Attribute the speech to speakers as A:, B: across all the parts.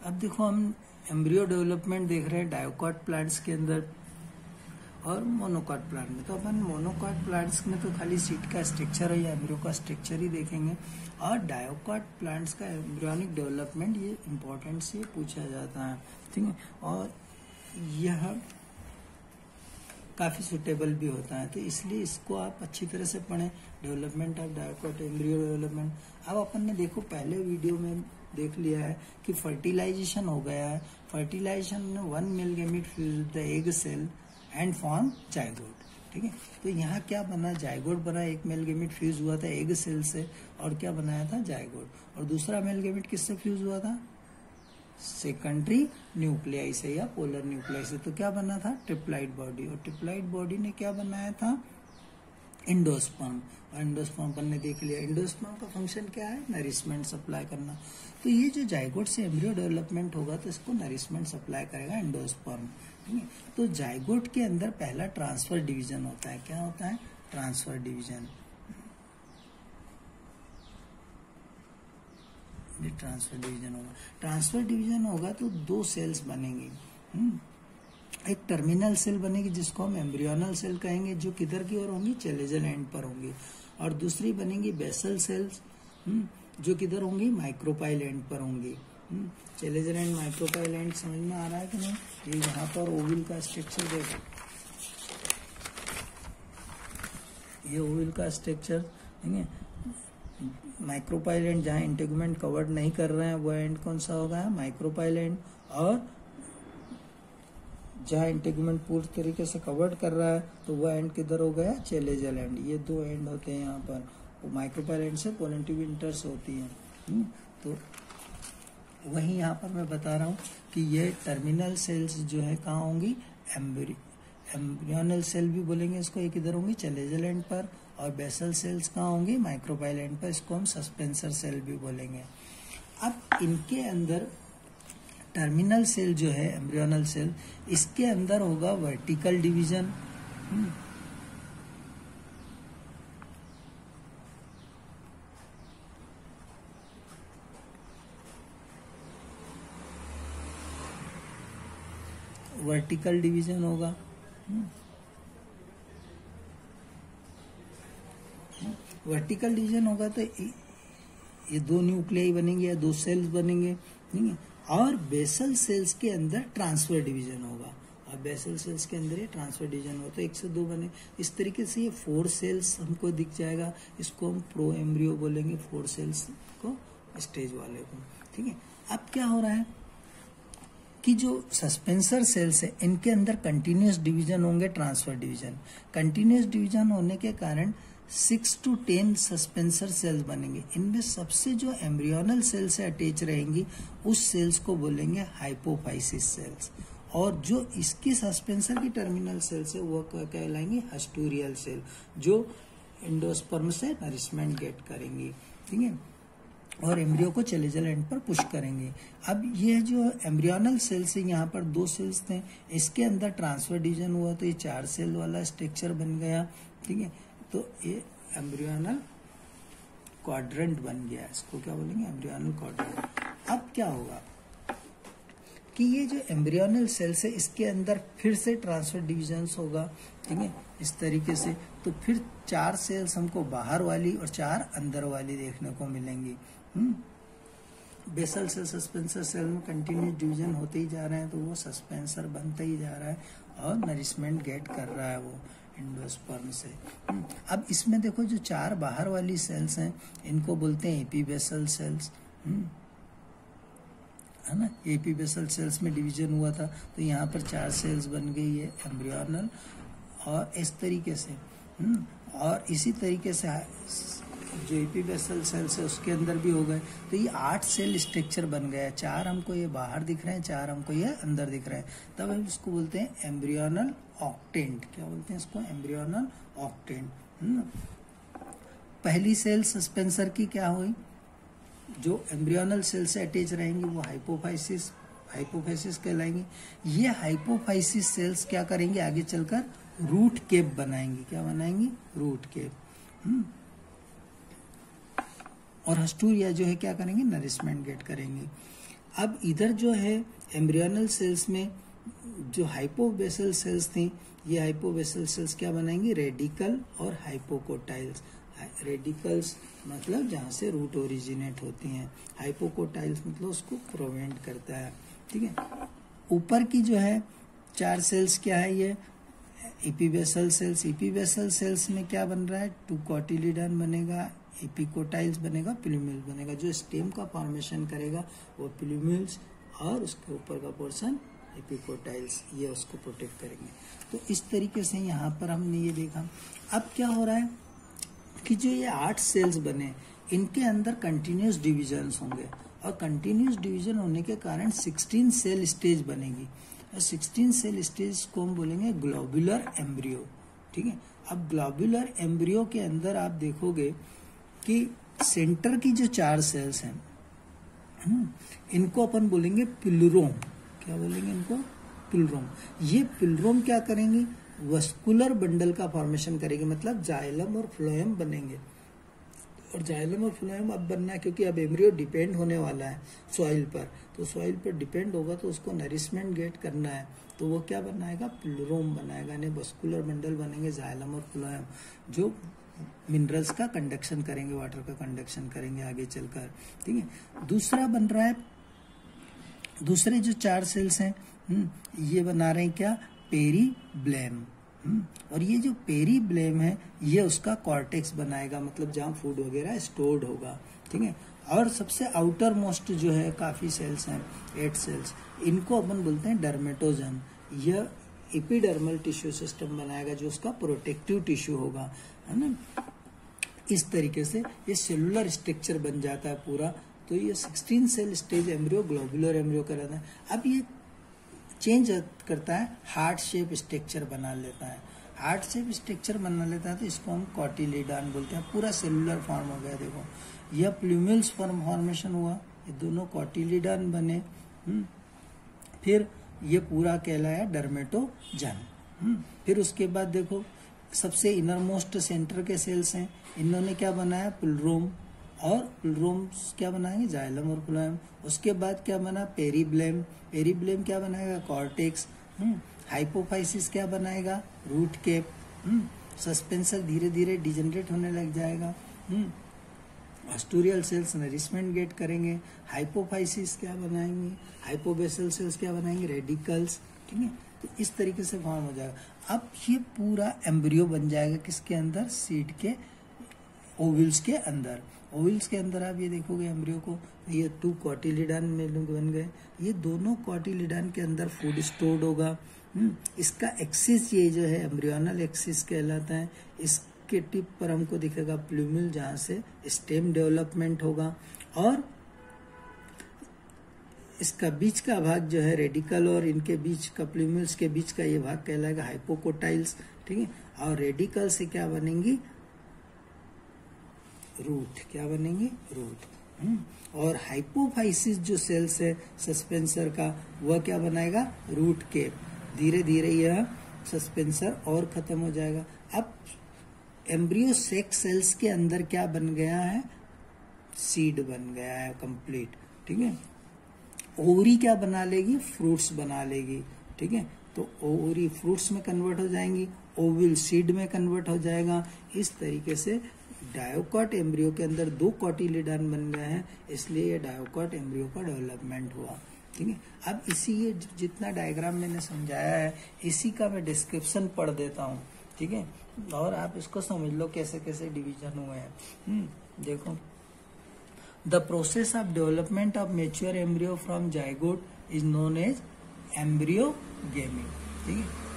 A: अब देखो हम एम्ब्रियो डेवलपमेंट देख रहे हैं डायोकॉट प्लांट्स के अंदर और मोनोकॉट प्लांट में। तो अपन मोनोकॉट प्लांट्स में तो खाली सीट का स्ट्रक्चर या एम्ब्रियो का स्ट्रक्चर ही देखेंगे, और डायोकॉट प्लांट्स का एम्ब्रियोनिक डेवलपमेंट ये इम्पोर्टेंट से पूछा जाता है, ठीक है, और यह काफी सुटेबल भी होता है, तो इसलिए इसको आप अच्छी तरह से पढ़ें, डेवलपमेंट ऑफ डायोकॉट एम्ब्रियो डेवलपमेंट। अब अपन ने देखो पहले वीडियो में देख लिया है कि फर्टिलाइजेशन हो गया है, फर्टिलाइजेशन में 1 male gamete fuse with the egg cell and form zygote, ठीक है। तो यहाँ क्या बना, जाइगोट बना, एक मेल गैमीट फ्यूज हुआ था एग सेल से, और क्या बनाया था, जाइगोट, और दूसरा मेल गैमीट किससे फ्यूज हुआ था, सेकेंडरी न्यूक्लियाई से या पोलर न्यूक्लियाई से। तो क्या बना था, ट्रिप्लाइड बॉडी, और ट्रिप्लाइड बॉडी ने क्या बनाया था, एंडोस्पर्म, और एंडोस्पर्म अपन ने देख लिया। एंडोस्पर्म का फंक्शन क्या है, नरिशमेंट सप्लाई करना। तो ये जो जाइगोट से एम्ब्रियो डेवलपमेंट होगा तो इसको नरिशमेंट सप्लाई करेगा एंडोस्पर्म, ठीक है। तो जाइगोट के अंदर पहला ट्रांसफर डिवीजन होता है, क्या होता है, ट्रांसफर डिवीजन। ट्रांसफर डिवीजन होगा, ट्रांसफर डिवीजन होगा तो 2 सेल्स बनेंगी। एक टर्मिनल सेल बनेगी जिसको हम एम्ब्रियोनल सेल कहेंगे, जो किधर की ओर होंगी, चेलेजल एंड पर होंगी, और दूसरी बनेगी बेसल सेल्स, जो किधर होंगी, माइक्रोपाइल एंड पर होंगी। चेलेजल एंड माइक्रोपाइल एंड समझ में आ रहा है कि नहीं। ये यहाँ पर ओविल का स्ट्रक्चर देखो, ये ओविल का स्ट्रक्चर, ठीक है। माइक्रोपाइल एंड जहाँ इंटेगुमेंट कवर्ड नहीं कर रहे हैं वो एंड कौन सा होगा, माइक्रोपाइल एंड, और जहाँ इंटेगुमेंट पूरी तरीके से कवर्ड कर रहा है तो वो एंड किधर हो गया, चेलेजल एंड। ये 2 एंड होते हैं यहाँ पर, माइक्रोपाइल एंड से पोलन ट्यूब इंटर्स होती है। तो वही यहाँ पर मैं बता रहा हूँ कि ये टर्मिनल सेल्स जो है कहाँ होंगी, एम्ब्रियोनल सेल भी बोलेंगे इसको, ये किधर होंगी, चेलेजल एंड पर, और बेसल सेल्स कहाँ होंगी, माइक्रोपाइल एंड पर, इसको हम सस्पेंसर सेल भी बोलेंगे। अब इनके अंदर टर्मिनल सेल जो है एम्ब्रियोनल सेल, इसके अंदर होगा वर्टिकल डिवीजन, वर्टिकल डिवीजन होगा, वर्टिकल डिवीजन होगा तो ये 2 न्यूक्लियाई बनेंगे या 2 सेल्स बनेंगे, ठीक है। और बेसल सेल्स के अंदर ट्रांसफर डिवीजन होगा, और बेसल सेल्स के अंदर ये ट्रांसफर डिवीजन होगा, तो 1 से 2 बने। इस तरीके से ये 4 सेल्स हमको दिख जाएगा, इसको हम प्रो एम्ब्रियो बोलेंगे, 4 सेल्स को, स्टेज वाले को, ठीक है। अब क्या हो रहा है कि जो सस्पेंसर सेल्स है इनके अंदर कंटिन्यूस डिवीजन होंगे, ट्रांसफर डिवीजन। कंटिन्यूस डिवीजन होने के कारण 6 to 10 सस्पेंसर सेल्स बनेंगे। इनमें सबसे जो एम्ब्रियोनल सेल से अटैच रहेंगी उस सेल्स को बोलेंगे हाइपोफाइसिस सेल्स, और जो इसकी सस्पेंसर की टर्मिनल सेल्स है वो कहलाएंगी हस्टूरियल सेल, जो एंडोस्पर्म से नरिशमेंट गेट करेंगी, ठीक है, और एम्ब्रियो को चेलेजल एंड पर पुश करेंगे। अब ये जो एम्ब्रियोनल सेल्स है, यहाँ पर 2 सेल्स थे, इसके अंदर ट्रांसफर डिवीजन हुआ तो ये 4 सेल वाला स्ट्रक्चर बन गया, ठीक है। तो ये एम्ब्रियोनल क्वाड्रेंट बन गया, इसको क्या बोलेंगे, एम्ब्रियोनल क्वाड्रेंट। अब क्या होगा कि ये जो एम्ब्रियोनल सेल्स है इसके अंदर फिर से ट्रांसफर डिविजन्स होगा, ठीक है, इस तरीके से। तो फिर 4 सेल्स हमको बाहर वाली और 4 अंदर वाली देखने को मिलेंगी। बेसल सेल सस्पेंसर सेल में कंटिन्यूस डिवीजन होते ही जा रहे हैं, तो वो सस्पेंसर बनता ही जा रहा है और नरिशमेंट गेट कर रहा है वो एंडोस्पर्म से। अब इसमें देखो जो 4 बाहर वाली सेल्स हैं इनको बोलते हैं एपीबेसल सेल्स, है ना। एपीबेसल सेल्स में डिवीजन हुआ था तो यहाँ पर 4 सेल्स बन गई है एम्ब्रियोनल, और इस तरीके से, और इसी तरीके से जो एपीबेसल सेल्स है उसके अंदर भी हो गए, तो ये 8 सेल स्ट्रक्चर बन गया है। 4 हमको ये बाहर दिख रहे हैं, 4 हमको ये अंदर दिख रहे हैं, तब हम इसको बोलते हैं एम्ब्रियोनल ऑक्टेंट। क्या बोलते हैं इसको, एम्ब्रियोनल ऑक्टेंट। पहली सेल सस्पेंसर की क्या हुई, जो एम्ब्रियोनल सेल से अटैच रहेंगी वो हाइपोफाइसिस कहलाएंगी। ये हाइपोफाइसिस सेल्स क्या करेंगे, आगे चलकर रूट केप बनाएंगी। क्या बनाएंगी, रूट केप। और हस्टूरिया जो है क्या करेंगे, नरिशमेंट गेट करेंगे। अब इधर जो है एम्ब्रियोनल सेल्स में जो हाइपोबेसल सेल्स थी, ये हाइपोबेसल सेल्स क्या बनाएंगी, रेडिकल और हाइपोकोटाइल्स। रेडिकल्स मतलब जहाँ से रूट ओरिजिनेट होती हैं, हाइपोकोटाइल्स मतलब उसको प्रोवेंट करता है, ठीक है। ऊपर की जो है 4 सेल्स क्या है, ये एपीबेसल सेल्स। एपीबेसल सेल्स में क्या बन रहा है, 2 कॉटिलिडन बनेगा, एपिकोटाइल्स बनेगा, प्लूम्यूल्स बनेगा। जो स्टेम का फॉर्मेशन करेगा वो प्लूम्यूल्स और उसके ऊपर का पोर्शन एपिकोटाइल्स, ये उसको प्रोटेक्ट करेंगे। तो इस तरीके से यहाँ पर हमने ये देखा। अब क्या हो रहा है कि जो ये 8 सेल्स बने, इनके अंदर कंटिन्यूस डिविजन्स होंगे और कंटिन्यूस डिवीजन होने के कारण 16 सेल स्टेज बनेगी। और 16 सेल स्टेज को हम बोलेंगे ग्लोबुलर एम्ब्रियो, ठीक है। अब ग्लोबुलर एम्ब्रियो के अंदर आप देखोगे कि सेंटर की जो 4 सेल्स हैं, इनको अपन बोलेंगे पिलरोम। क्या बोलेंगे इनको, पिलरोम। ये पिलरोम क्या करेंगे, वस्कुलर बंडल का फॉर्मेशन करेंगे, मतलब जाइलम और फ्लोएम बनेंगे। और जाइलम और फ्लोएम अब बनना है क्योंकि अब एम्ब्रियो डिपेंड होने वाला है सॉइल पर, तो सॉइल पर डिपेंड होगा तो उसको नरिशमेंट गेट करना है, तो वो क्या बनाएगा, पिलरोम बनाएगा, यानी वस्कुलर बंडल बनेंगे, जाइलम और फ्लोएम, जो मिनरल्स का कंडक्शन करेंगे, वाटर का कंडक्शन करेंगे आगे चलकर, ठीक है। दूसरा बन रहा है, दूसरे जो 4 सेल्स हैं ये बना रहे हैं क्या, पेरीब्लेम। और ये जो पेरीब्लेम है ये उसका कॉर्टेक्स बनाएगा, मतलब जहाँ फूड वगैरह स्टोर्ड होगा, ठीक है। और सबसे आउटर मोस्ट जो है काफी सेल्स हैं, 8 सेल्स, इनको अपन बोलते हैं डर्मेटोजन। यह एपिडर्मल टिश्यू सिस्टम बनाएगा जो उसका प्रोटेक्टिव टिश्यू होगा, है ना। इस तरीके से ये सेलुलर स्ट्रक्चर बन जाता है पूरा। तो ये 16 cell stage embryo globular embryo कहलाता है। अब ये चेंज करता है, हार्ट शेप स्ट्रक्चर बना लेता है। हार्ट शेप स्ट्रक्चर बना लेता है तो इसको हम कॉटिलिडान बोलते हैं। पूरा सेलुलर फॉर्म हो गया, देखो यह प्लूम्यूल्स फॉर्मेशन हुआ, ये दोनों कॉटिलिडान बने। फिर ये पूरा कहलाया डर्मेटोजन। फिर उसके बाद देखो सबसे इनर मोस्ट सेंटर के सेल्स हैं, इन्होंने क्या बनाया, पिलरोम, और पिलरोम क्या बनाएंगे, जाइलम और फ्लोएम। उसके बाद क्या बना, पेरीब्लेम। पेरीब्लेम क्या बनाएगा, कॉर्टेक्स। हाइपोफाइसिस क्या बनाएगा, रूट केप। सस्पेंसर धीरे धीरे डिजेनरेट होने लग जाएगा। ऑस्टोरियल सेल्स नरिशमेंट गेट करेंगे। हाइपोफाइसिस क्या बनाएंगे, हाइपोबेसल सेल्स क्या बनाएंगे, रेडिकल्स, ठीक है। तो इस तरीके से फॉर्म हो जाएगा। अब ये पूरा एम्ब्रियो बन जाएगा किसके अंदर, सीड के ओविल्स के अंदर। ओविल्स के अंदर आप ये देखोगे एम्ब्रियो को, ये 2 कॉटिलिडान में बन गए। ये दोनों कॉटिलिडान के अंदर फूड स्टोर्ड होगा। इसका एक्सिस ये जो है एम्ब्रियोनल एक्सिस कहलाता है। इसके टिप पर हमको दिखेगा प्लूम्यूल, जहाँ से स्टेम डेवलपमेंट होगा। और इसका बीच का भाग जो है रेडिकल और इनके बीच का, प्लूम्यूल्स के बीच का ये भाग कहलाएगा हाइपोकोटाइल्स, ठीक है। और रेडिकल से क्या बनेंगी, रूट। क्या बनेंगे, रूट। और हाइपोफाइसिस जो सेल्स है सस्पेंसर का, वह क्या बनाएगा, रूट केप। धीरे धीरे यह सस्पेंसर और खत्म हो जाएगा। अब एम्ब्रियो सेक्स सेल्स के अंदर क्या बन गया है, सीड बन गया है कंप्लीट, ठीक है। ओवरी क्या बना लेगी, फ्रूट्स बना लेगी, ठीक है। तो ओवरी फ्रूट्स में कन्वर्ट हो जाएंगी, ओविल सीड में कन्वर्ट हो जाएगा। इस तरीके से डायोकॉट एम्ब्रियो के अंदर 2 कॉटिलिडान बन गए हैं, इसलिए ये डायोकॉट एम्ब्रियो का डेवलपमेंट हुआ, ठीक है। अब इसी ये जितना डायग्राम मैंने समझाया है इसी का मैं डिस्क्रिप्शन पढ़ देता हूँ, ठीक है। और आप इसको समझ लो कैसे कैसे डिवीजन हुए हैं। देखो, the process of development of mature embryo from zygote is known as embryogamy, ठीक है।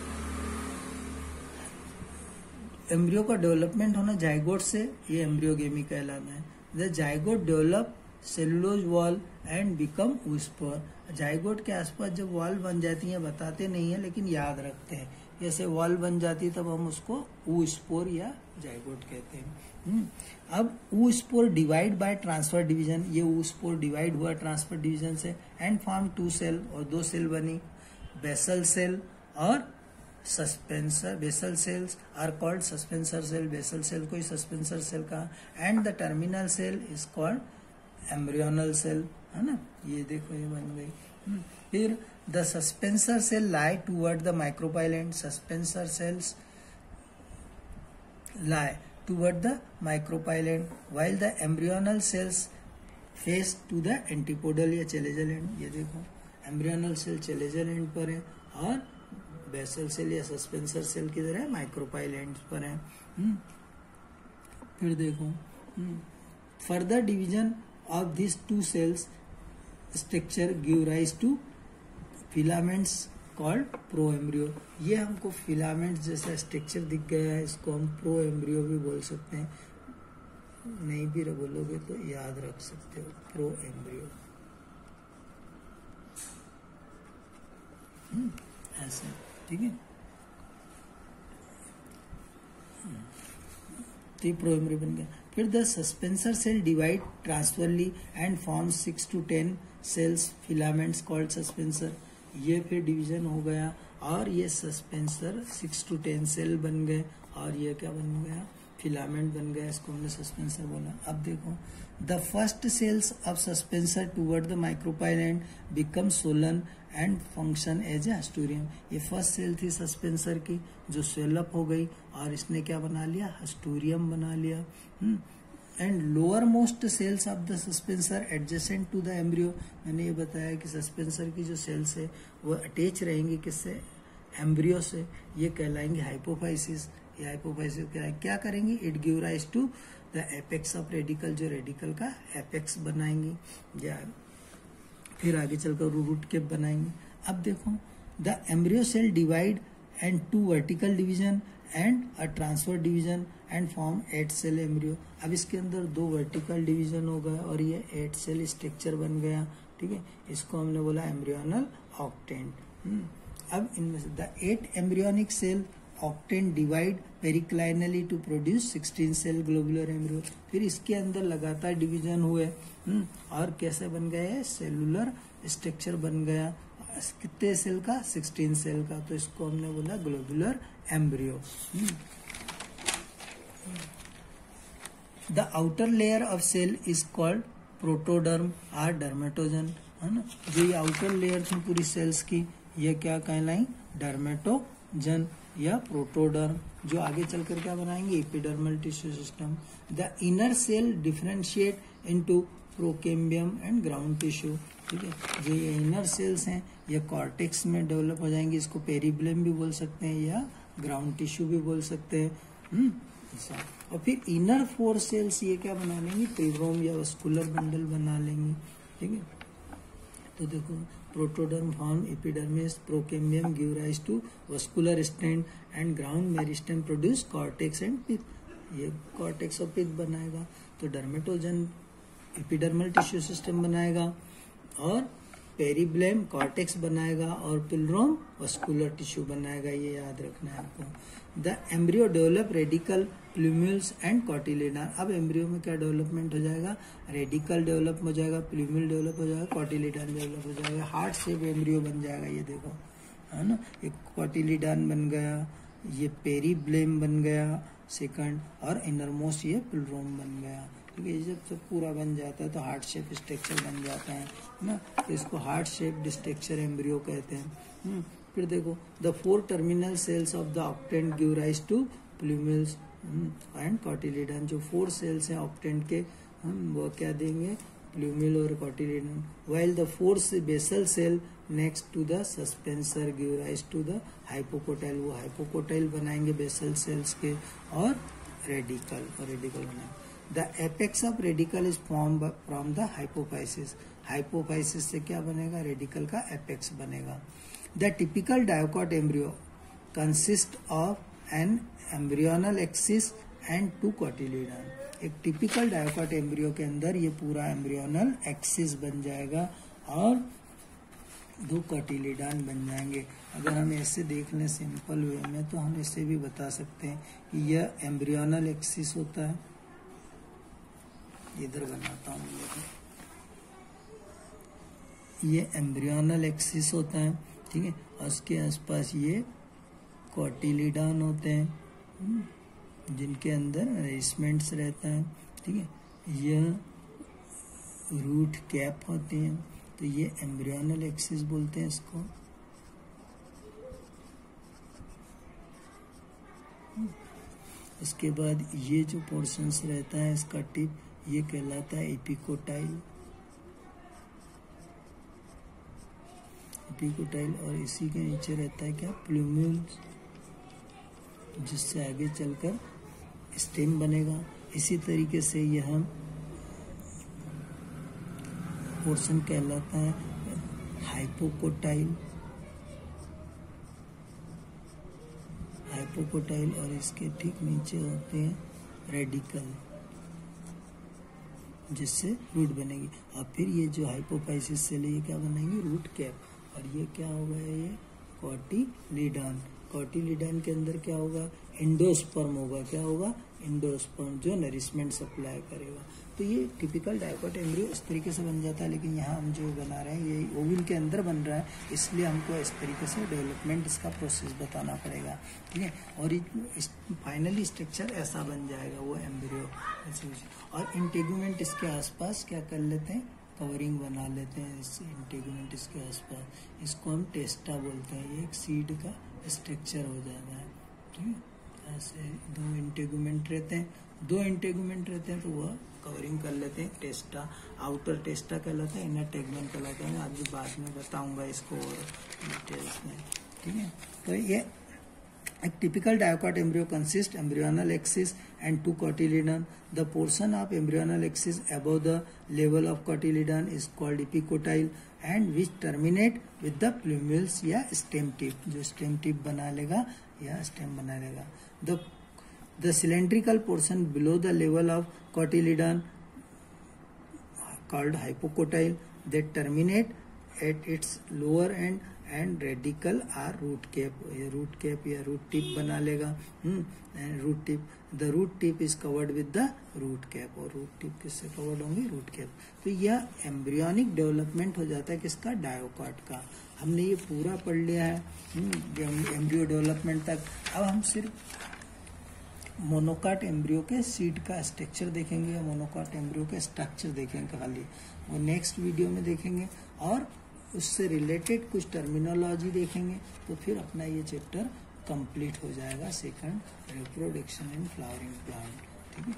A: एम्ब्रियो का डेवलपमेंट होना जाइगोट से, ये एम्ब्रियोगेमी कहलाता है। The zygote develop cellulose wall and become ऊस्पोर। Zygote के आसपास जब वॉल बन जाती है, बताते नहीं है लेकिन याद रखते हैं, जैसे वॉल बन जाती है तब हम उसको ऊस्पोर या जाइगोट कहते हैं। अब oospore divide by transverse division, ये ऊस्पोर डिवाइड हुआ ट्रांसफर डिवीजन से, एंड फॉर्म 2 सेल, और 2 सेल बनी, बेसल सेल और suspensor. Basal cells are called suspensor cell, basal cell को ही सस्पेंसर सेल कहा। And the terminal cell is called embryonal cell. है ना, ये देखो ये बन गई। फिर the suspensor cell lie toward the micropylar, suspensor cells lie toward the micropylent while the embryonal cells face to the antipodal या चेलेजल एंड। ये देखो एम्ब्रियोनल सेल चेलेजल एंड पर है और बेसल सेल या सस्पेंसर सेल किधर है, micropylar पर है। फिर देखो further division of this two cells structure give rise to filaments called proembryo. ये हमको फिलामेंट जैसा स्ट्रक्चर दिख गया है, इसको हम प्रो एम्ब्रियो भी बोल सकते हैं, नहीं भी बोलोगे तो याद रख सकते हो प्रो एम्ब्रियो। ऐसे ठीक है, तो ये प्रो एम्ब्रियो बन गया। फिर the suspensor cell divide transversely and form 6 to 10 cells filaments called suspensor. ये फिर डिवीजन हो गया और ये सस्पेंसर 6 to 10 सेल बन गए और ये क्या बन गया, फिलामेंट बन गया, इसको हमने सस्पेंसर बोला। अब देखो the first cells of suspensor toward the micropylar become swollen and function as a haustorium. ये फर्स्ट सेल थी सस्पेंसर की जो स्वेलअप हो गई और इसने क्या बना लिया, हस्टूरियम बना लिया। And lowermost cells of the suspensor adjacent to the embryo. मैंने ये बताया कि सस्पेंसर की जो सेल्स है वो अटैच रहेंगी किससे, एम्ब्रियो से, ये कहलाएंगे हाइपोफाइसिस। ये हाइपोफाइसिस क्या करेंगी, it give rise to the apex of radicle, जो रेडिकल का एपेक्स बनाएंगी या फिर आगे चलकर रूट केप बनाएंगे। अब देखो the embryo cell divide and 2 vertical division and a transfer division and form 8 cell embryo. अब इसके अंदर 2 वर्टिकल डिवीजन हो गया और ये 8 सेल स्ट्रक्चर बन गया। ठीक है, इसको हमने बोला एम्ब्रियोनल ऑक्टेंट। अब इनमें से the 8 embryonic cell octant divide periclinally to produce 16 cell globular embryo. फिर इसके अंदर लगातार डिवीजन हुए और कैसे बन गए, सेलुलर स्ट्रक्चर बन गया। कितने सेल का, 16 सेल का, तो इसको हमने बोला globular embryo. The outer layer of cell is called protoderm और डर्मेटोजन, है ना। जो ये आउटर लेयर थी पूरी सेल्स की, ये क्या कहलाई, डर्मेटोजन या प्रोटोडर्म, जो आगे चलकर क्या बनाएंगे, epidermal tissue system. The inner cell differentiate into procambium and ground tissue. ठीक है, जो ये इनर सेल्स हैं ये कॉर्टेक्स में डेवलप हो जाएंगे, इसको पेरिब्लेम भी बोल सकते हैं या ग्राउंड टिश्यू भी बोल सकते हैं। ऐसा, और फिर इनर 4 सेल्स ये क्या बना लेंगी, प्रिरोम या वस्कुलर बंडल बना लेंगी। ठीक है, तो देखो protoderm form epidermis, procambium give rise to vascular strand and ground meristem produce cortex and pith. ये कॉर्टेक्स और पिथ बनाएगा, तो डर्मेटोजन एपिडर्मल टिश्यू सिस्टम बनाएगा और पेरिब्लेम कॉर्टेक्स बनाएगा और पिलरोम वस्कुलर टिश्यू बनाएगा। ये याद रखना है आपको। The embryo develop radicle, plumules and cotyledon. अब एम्ब्रियो में क्या डेवलपमेंट हो जाएगा, रेडिकल डेवलप हो जाएगा, प्लूम्यूल डेवलप हो जाएगा, कॉटिलिडान डेवलप हो जाएगा, हार्ट शेप एम्ब्रियो बन जाएगा। ये देखो, है ना, एक कॉटिलिडान बन गया, ये पेरिब्लेम बन गया सेकंड, और इनरमोस्ट ये पिलरोम बन गया। ठीक है, ये जब सब पूरा बन जाता है तो हार्ट शेप स्ट्रक्चर बन जाता है ना, तो इसको हार्ट शेप स्ट्रक्चर एम्ब्रियो कहते हैं। फिर देखो the 4 terminal cells of the octant give rise to plumules and cotyledon. जो 4 सेल्स हैं ऑक्टेंट के, वो क्या देंगे, प्लूम्यूल और cotyledon. While the 4 basal cell next to the suspensor give rise to the hypocotyl. वो हाइपोकोटाइल बनाएंगे बेसल सेल्स के, और रेडिकल बनाएंगे। The apex of radical is formed from the hypophysis. Hypophysis से क्या बनेगा, रेडिकल का एपेक्स बनेगा। The typical dicot embryo consists of an embryonal axis and 2 cotyledon. एक टिपिकल डायोकॉट एम्ब्रियो के अंदर ये पूरा एम्ब्रियोनल एक्सिस बन जाएगा और 2 कॉटिलिडान बन जाएंगे। अगर हम ऐसे देख लें सिंपल वे में, तो हम इसे भी बता सकते हैं कि यह एम्ब्रियोनल एक्सिस होता है। इधर बनाता हूँ, ये एम्ब्रियोनल एक्सिस होता है। ठीक है, और उसके आसपास ये कॉटिलिडान होते हैं, जिनके अंदर रेसमेंट्स रहता है। ठीक है, यह रूट कैप होते हैं, तो ये एम्ब्रियोनल एक्सिस बोलते हैं इसको। उसके बाद ये जो पोर्शंस रहता है इसका टिप, ये कहलाता है एपिकोटाइल। एपिकोटाइल, और इसी के नीचे रहता है क्या, प्लूम्यूल्स, जिससे आगे चलकर स्टेम बनेगा। इसी तरीके से यह पोर्शन कहलाता है हाइपोकोटाइल। हाइपोकोटाइल, और इसके ठीक नीचे होते हैं रेडिकल, जिससे रूट बनेगी। और फिर ये जो हाइपोफाइसिस सेल, ये क्या बनाएंगे, रूट कैप। और ये क्या होगा, ये कॉटिलीडॉन। कॉटिलीडॉन के अंदर क्या होगा, एंडोस्पर्म होगा। क्या होगा, एंडोस्पर्म, जो नरिशमेंट सप्लाई करेगा। तो ये टिपिकल डायकोट एम्ब्रियो इस तरीके से बन जाता है। लेकिन यहाँ हम जो बना रहे हैं ये ओवल के अंदर बन रहा है, इसलिए हमको इस तरीके से डेवलपमेंट इसका प्रोसेस बताना पड़ेगा, ठीक है। और फाइनली स्ट्रक्चर ऐसा बन जाएगा वो एम्ब्रियो। और इंटेगुमेंट इसके आसपास क्या कर लेते हैं, कवरिंग बना लेते हैं इस इंटेगुमेंट इसके आसपास। इसको हम टेस्टा बोलते हैं। ये एक सीड का स्ट्रक्चर हो जाता है, ठीक है। ऐसे दो इंटेगुमेंट रहते हैं, तो वह कवरिंग कर लेते हैं। टेस्टा, आउटर टेस्टा कहलाता है, इनर टेगमेंट कहलाता है। आगे बाद में बताऊंगा इसको और डिटेल्स में, ठीक है। तो ये एक typical dicot embryo consists embryonal axis and two cotyledon. The portion of embryonal axis above the level of cotyledon is called epicotyle and which terminate with the plumule या stem tip, जो stem tip बना लेगा या stem बना लेगा। The cylindrical portion below the level of cotyledon called hypocotyle that terminate at its lower end and radical are root cap। ये root cap या root tip बना लेगा। and root tip, the root tip is covered with the root cap। और root tip किससे covered होंगे, root cap। तो यह embryonic development हो जाता है किसका, डायोकाट का। हमने ये पूरा पढ़ लिया है एम्ब्रियो डेवलपमेंट तक। अब हम सिर्फ मोनोकाट एम्ब्रियो के सीड का स्ट्रक्चर देखेंगे, या मोनोकाट एम्ब्रियो के स्ट्रक्चर देखेंगे खाली, वो नेक्स्ट वीडियो में देखेंगे। और उससे रिलेटेड कुछ टर्मिनोलॉजी देखेंगे, तो फिर अपना ये चैप्टर कंप्लीट हो जाएगा, second reproduction in flowering plant, ठीक है।